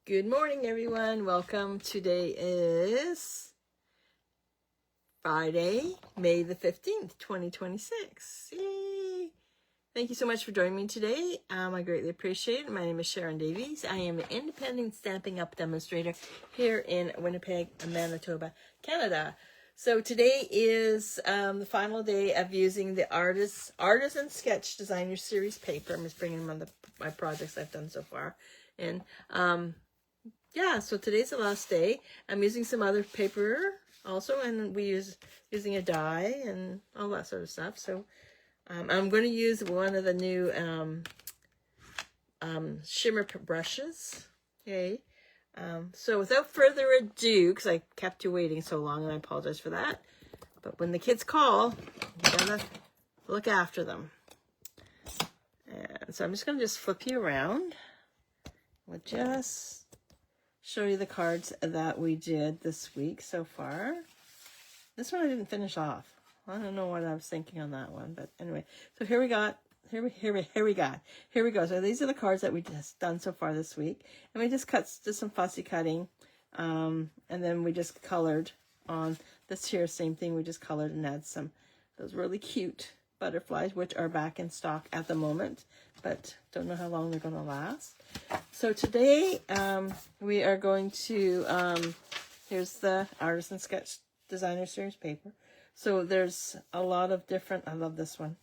Good morning, everyone. Welcome. Today is Friday, May the 15th, 2026. Yay! Thank you so much for joining me today. I greatly appreciate it. My name is Sharon Davies. I am an independent Stampin' Up! Demonstrator here in Winnipeg, Manitoba, Canada. So today is the final day of using the Artisan Sketched Designer Series paper. I'm just bringing them on my projects I've done so far. And yeah, so today's the last day. I'm using some other paper also, and using a die and all that sort of stuff. So I'm going to use one of the new shimmer brushes. Okay. So without further ado, because I kept you waiting so long, and I apologize for that. But when the kids call, you gotta look after them. And so I'm just going to flip you around. We'll just show you the cards that we did this week so far. This one I didn't finish off. I don't know what I was thinking on that one, but anyway. So here we go. So these are the cards that we just done so far this week, and we just did some fussy cutting, and then we just colored on this here. Same thing. We just colored and had those really cute butterflies, which are back in stock at the moment, but don't know how long they're going to last. So today we are going to, here's the Artisan Sketched Designer Series paper. So there's a lot of different, I love this one,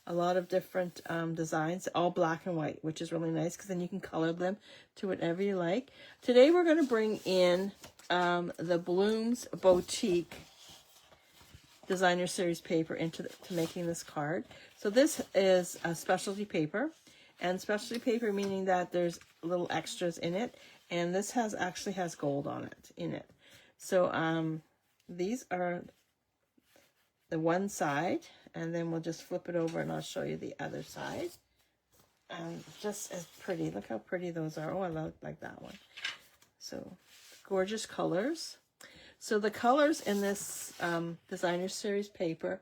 a lot of different designs, all black and white, which is really nice because then you can color them to whatever you like. Today we're going to bring in the Blooms Boutique Designer Series paper to making this card. So this is a specialty paper, and specialty paper meaning that there's little extras in it, and this actually has gold on it in it. So these are the one side, and then we'll just flip it over and I'll show you the other side. Just as pretty. Look how pretty those are. Oh, I like that one. So gorgeous colors. So the colors in this Designer Series paper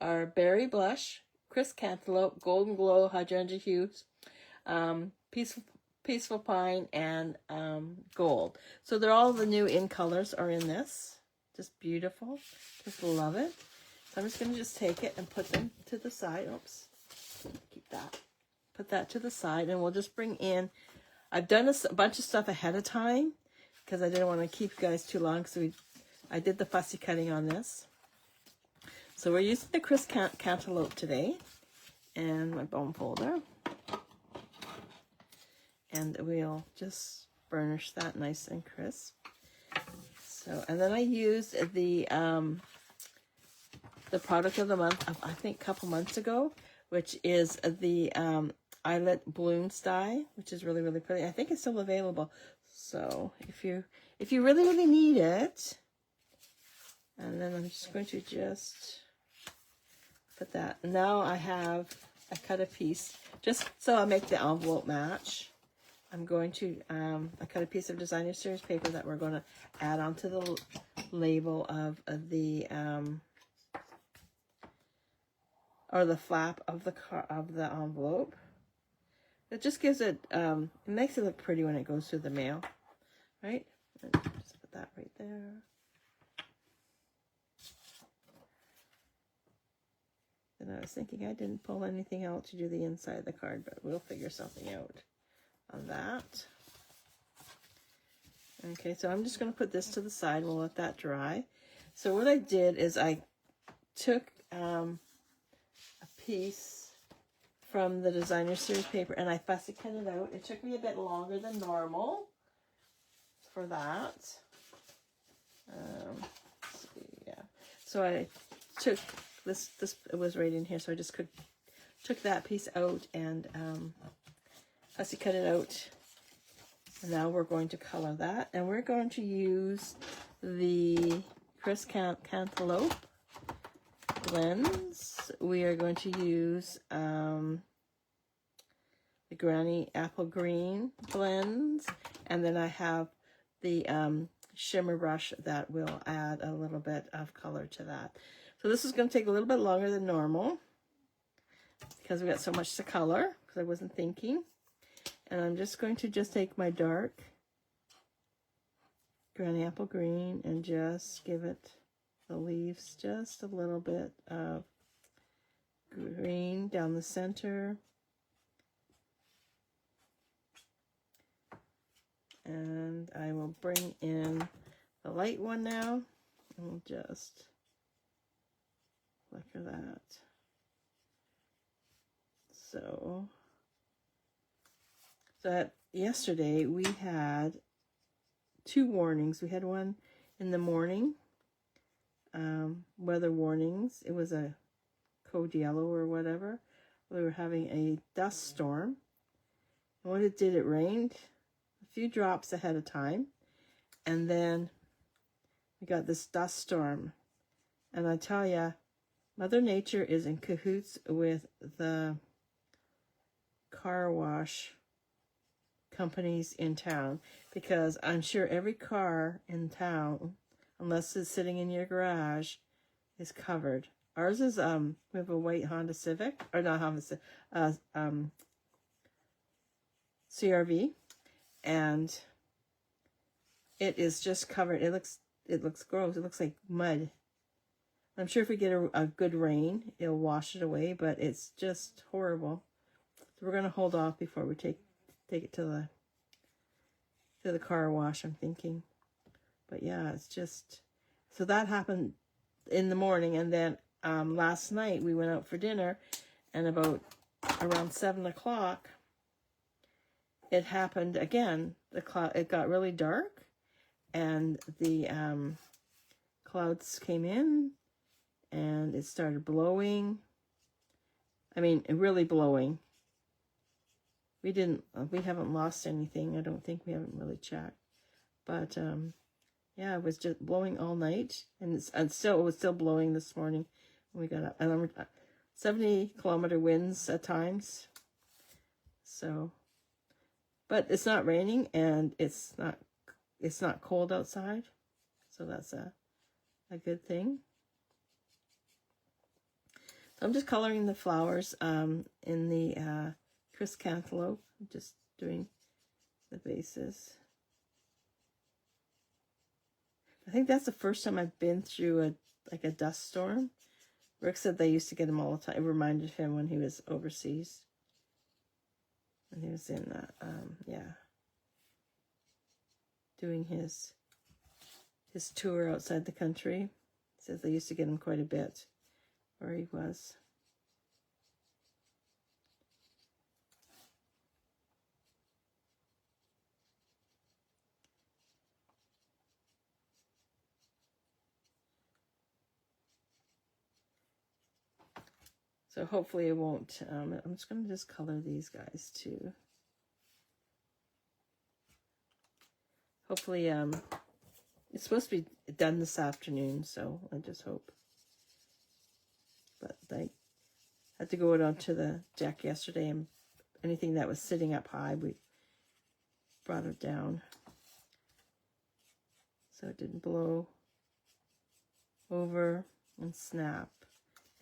are Berry Blush, Crisp Cantaloupe, Golden Glow, Hydrangea Hues, Peaceful Pine, and Gold. So they're all the new in colors are in this. Just beautiful. Just love it. So I'm just going to take it and put them to the side. Oops. Keep that. Put that to the side, and we'll just bring in, I've done a bunch of stuff ahead of time because I didn't want to keep you guys too long, so I did the fussy cutting on this. So we're using the Crisp Cantaloupe today, and my bone folder. And we'll just burnish that nice and crisp. So, and then I used the product of the month of, I think, a couple months ago, which is the Eyelet Blooms die, which is really, really pretty. I think it's still available. So if you really, really need it, and then I'm just going to put that. Now I cut a piece just so I'll make the envelope match. I'm going to, I cut a piece of Designer Series paper that we're going to add onto the label of the, or the flap of the envelope. It just gives it, it makes it look pretty when it goes through the mail, right? And just put that right there. And I was thinking I didn't pull anything out to do the inside of the card, but we'll figure something out on that. Okay, so I'm just going to put this to the side. We'll let that dry. So what I did is I took a piece from the Designer Series paper and I fussy cut it out. It took me a bit longer than normal for that. Let's see, yeah. So I took this it was right in here, so I just took that piece out and fussy cut it out. And now we're going to color that, and we're going to use the Crisp Cantaloupe blends. We are going to use the Granny Apple Green blends, and then I have the shimmer brush that will add a little bit of color to that. So this is going to take a little bit longer than normal because we got so much to color, because I wasn't thinking. And I'm just going to take my dark granny apple green and just give it the leaves just a little bit of green down the center. And I will bring in the light one now, and we'll just flicker that. So that yesterday we had 2 warnings. We had one in the morning, weather warnings. It was a code yellow or whatever. We were having a dust storm. And what it did, it rained a few drops ahead of time. And then we got this dust storm. And I tell ya, Mother Nature is in cahoots with the car wash companies in town, because I'm sure every car in town, unless it's sitting in your garage, is covered. Ours is we have a white Honda Civic, or not Honda Civic, CRV, and it is just covered. It looks gross. It looks like mud. I'm sure if we get a good rain, it'll wash it away, but it's just horrible. So we're gonna hold off before we take it to the car wash, I'm thinking. But yeah, it's just, so that happened in the morning, and then last night we went out for dinner, and about around 7 o'clock it happened again. It got really dark, and the clouds came in, and it started blowing. I mean, really blowing. We haven't lost anything. I don't think. We haven't really checked. But, yeah, it was just blowing all night. And it was still blowing this morning when we got up. And 70-kilometer winds at times. So, but it's not raining, and it's not cold outside. So that's a good thing. So I'm just coloring the flowers in the Chris Cantaloupe. I'm just doing the bases. I think that's the first time I've been through a dust storm. Rick said they used to get them all the time. It reminded him when he was overseas. When he was in, doing his tour outside the country. He says they used to get him quite a bit where he was. So hopefully it won't, I'm just going to just color these guys too. Hopefully, it's supposed to be done this afternoon, so I just hope. But I had to go out onto the deck yesterday, and anything that was sitting up high, we brought it down. So it didn't blow over and snap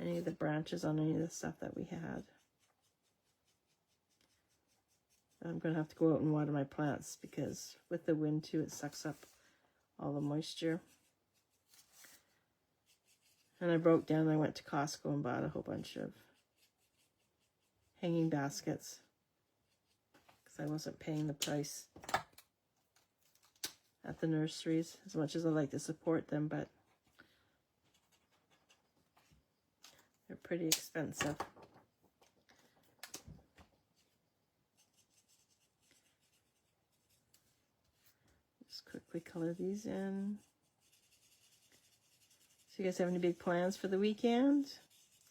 any of the branches on any of the stuff that we had. I'm going to have to go out and water my plants, because with the wind too, it sucks up all the moisture. And I broke down, I went to Costco and bought a whole bunch of hanging baskets, because I wasn't paying the price at the nurseries, as much as I like to support them, but they're pretty expensive. Just quickly color these in. So you guys have any big plans for the weekend?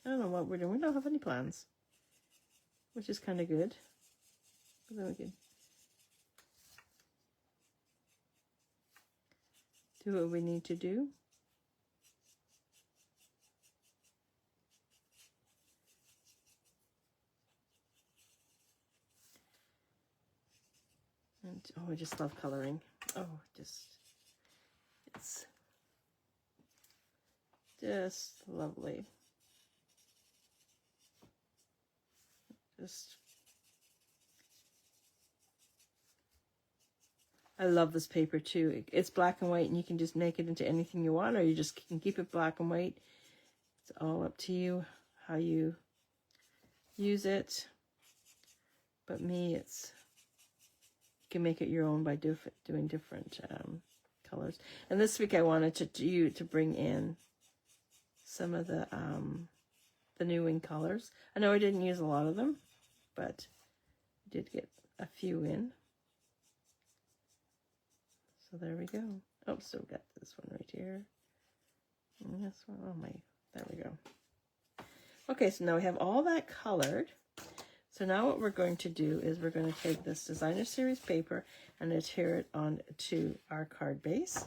I don't know what we're doing. We don't have any plans, which is kind of good. But then we can do what we need to do. And oh, I just love coloring. Oh, it's just lovely. Just I love this paper too. It's black and white, and you can just make it into anything you want, or you just can keep it black and white. It's all up to you how you use it. But me, it's, you can make it your own by doing different colors. And this week I wanted to bring in some of the new ink colors. I know I didn't use a lot of them, but I did get a few in. So there we go. Oh, still got this one right here. And this one, oh my, there we go. Okay, so now we have all that colored. So now what we're going to do is we're going to take this designer series paper and adhere it onto our card base.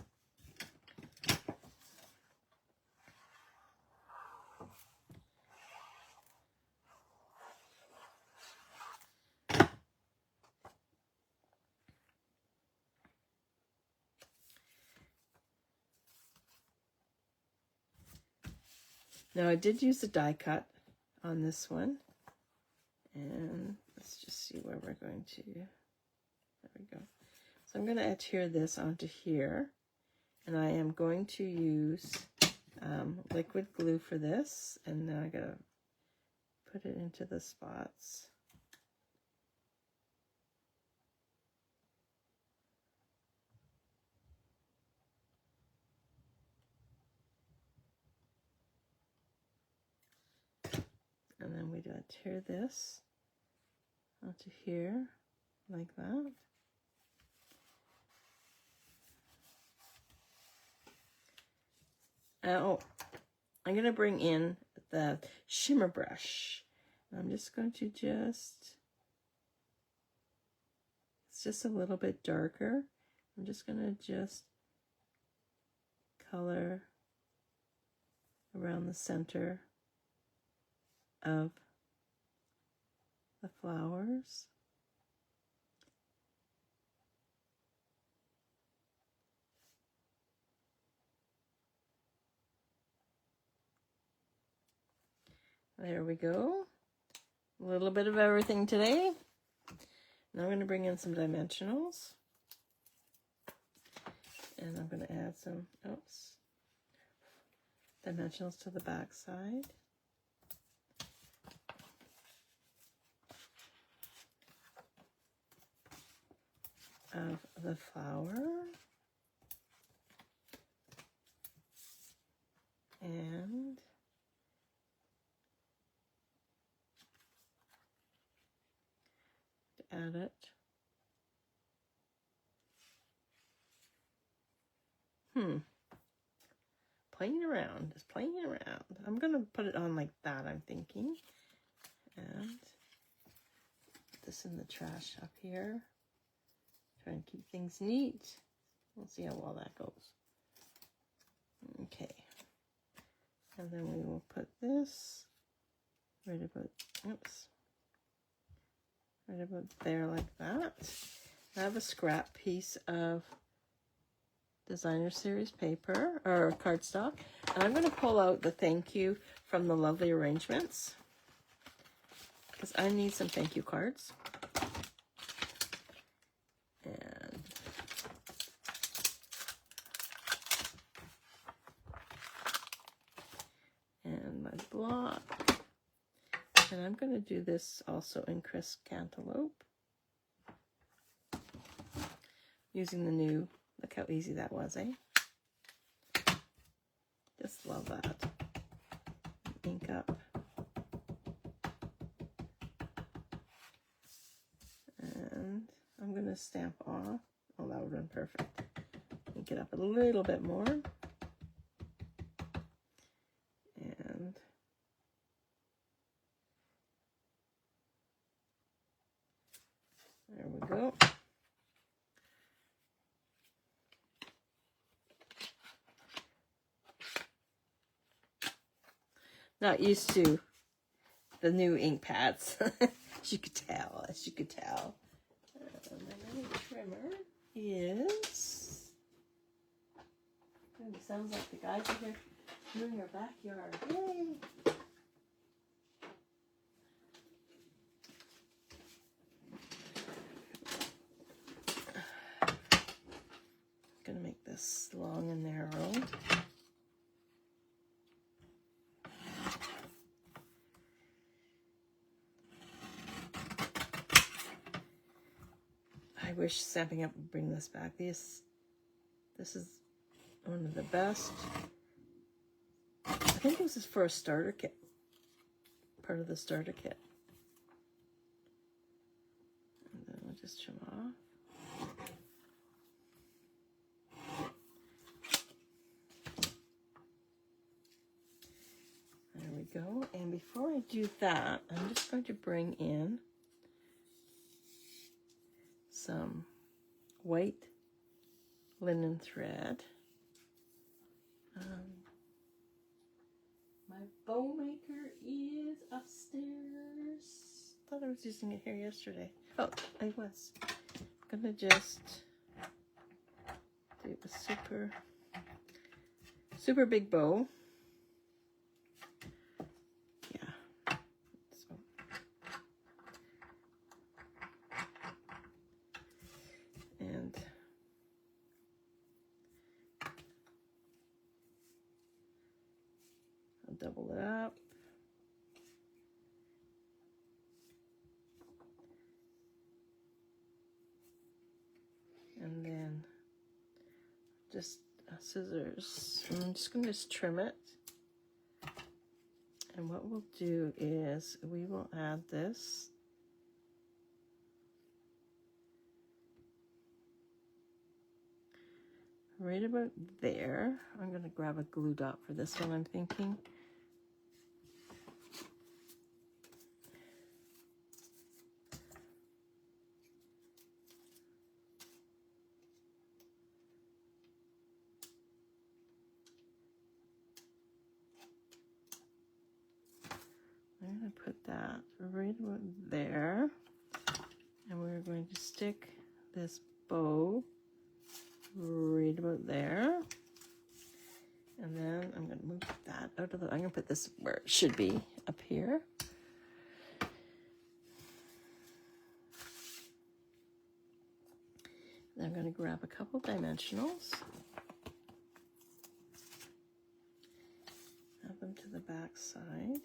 Now I did use the die cut on this one, and let's just see where we're going to, there we go. So I'm going to adhere this onto here, and I am going to use liquid glue for this, and now I got to put it into the spots. And then we adhere this onto here, like that. Oh, I'm going to bring in the shimmer brush. I'm just going to it's just a little bit darker. I'm just going to just color around the center of the flowers. There we go. A little bit of everything today. Now I'm going to bring in some dimensionals. And I'm going to add some, dimensionals to the back side. Of the flower, and to add it. Playing around, just playing around. I'm gonna put it on like that, I'm thinking, and put this in the trash up here. Try and keep things neat. We'll see how well that goes. Okay. And then we will put this right about, right about there like that. I have a scrap piece of designer series paper or cardstock. And I'm going to pull out the thank you from the lovely arrangements, because I need some thank you cards. And my block. And I'm going to do this also in crisp cantaloupe. Using the new, look how easy that was, eh? Just love that. Ink up. And I'm going to stamp off. Oh, that would run perfect. Ink it up a little bit more. And there we go. Not used to the new ink pads, as you could tell, And my little trimmer is, it sounds like the guys are here doing your backyard. Yay! this long and narrow. I wish Stampin' Up would bring this back. This is one of the best. I think this is for a starter kit. Part of the starter kit. And then we'll just trim off. There we go. And before I do that, I'm just going to bring in some white linen thread. My bow maker is upstairs. Thought I was using it here yesterday. Oh, I was. I'm gonna just do a super big bow. Yeah. So. And I'll double it up. And then just scissors. I'm just going to trim it. And what we'll do is we will add this right about there. I'm going to grab a glue dot for this one, I'm thinking. I'm going to put that right about there. And we're going to stick this bow right about there. And then I'm going to move that out of the... I'm going to put this where it should be, up here. Then I'm going to grab a couple dimensionals. Add them to the back side.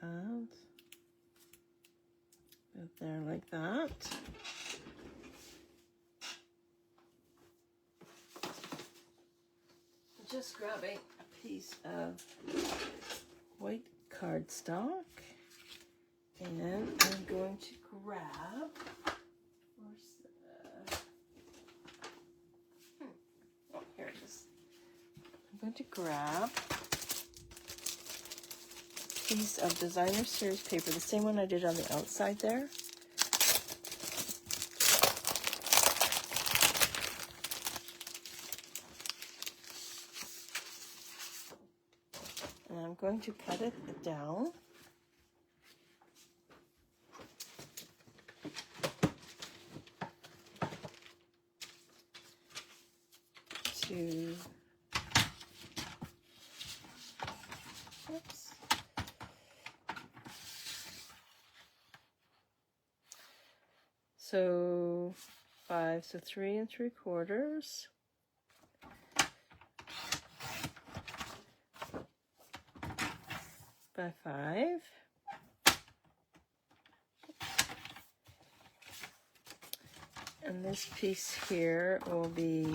And put there like that. Just grabbing a piece of white cardstock, and I'm going to grab, oh, here it is. I'm going to grab a piece of designer series paper, the same one I did on the outside there. And I'm going to cut it down to, oops, so 5, so 3 3/4 by 5. And this piece here will be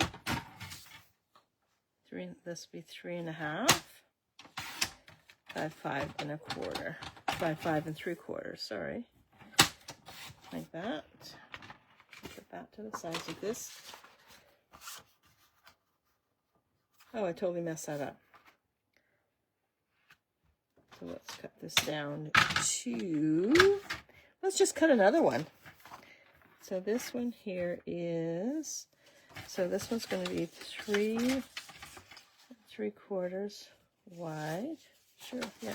3, this will be 3.5 by 5 1/4, by 5 3/4, sorry. Like that. Put that to the size of this. Oh, I totally messed that up. So let's cut this down to, let's just cut another one. So this one here is, so this one's going to be 3 3/4 wide. Sure, yeah.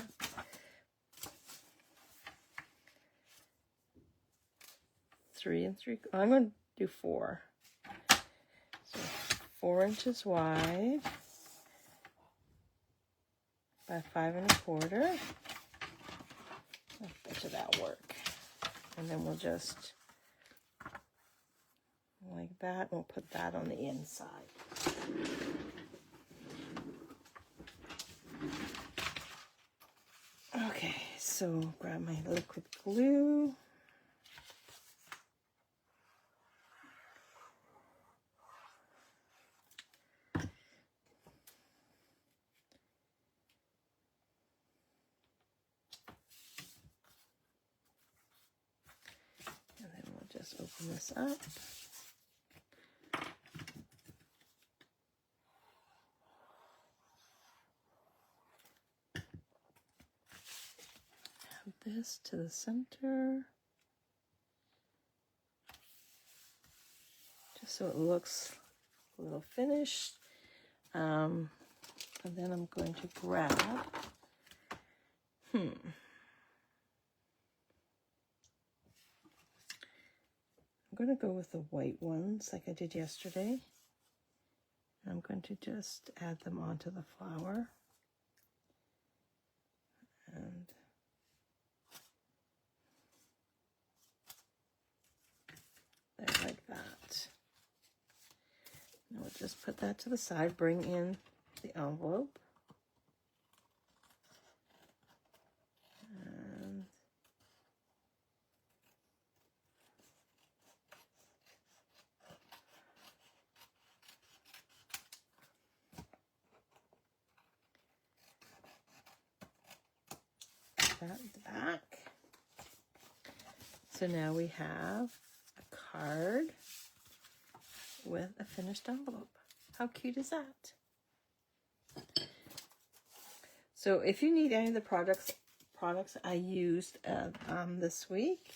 3 3. I'm going to do 4. So 4 inches wide by 5 1/4. I bet you that'll work. And then we'll just, like that, we'll put that on the inside. Okay, so grab my liquid glue. And then we'll just open this up. This to the center, just so it looks a little finished. And then I'm going to grab, I'm going to go with the white ones like I did yesterday. I'm going to just add them onto the flower. And there, like that. Now we'll just put that to the side, bring in the envelope. And that back. So now we have a card with a finished envelope. How cute is that? So if you need any of the products I used this week,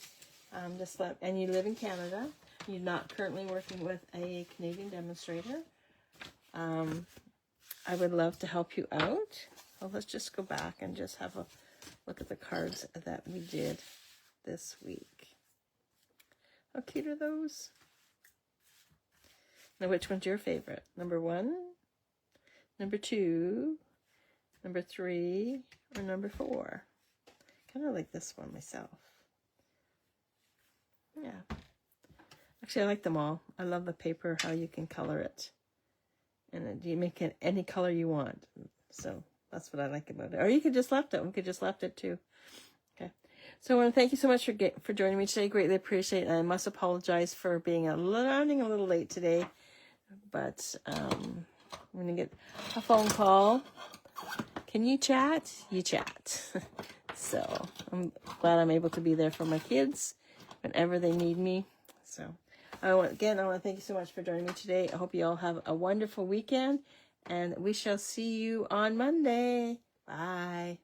just let, and you live in Canada, you're not currently working with a Canadian demonstrator, I would love to help you out. Well, let's just go back and just have a look at the cards that we did this week. How cute are those? Now, which one's your favorite? Number 1, number 2, number 3, or number 4? Kind of like this one myself. Yeah. Actually, I like them all. I love the paper, how you can color it. And you make it any color you want. So that's what I like about it. Or you could just left it. We could just left it too. Okay. So I want to thank you so much for joining me today. Greatly appreciate it. I must apologize for being running a little late today. But I'm going to get a phone call. Can you chat? You chat. So I'm glad I'm able to be there for my kids whenever they need me. So I want to thank you so much for joining me today. I hope you all have a wonderful weekend. And we shall see you on Monday. Bye.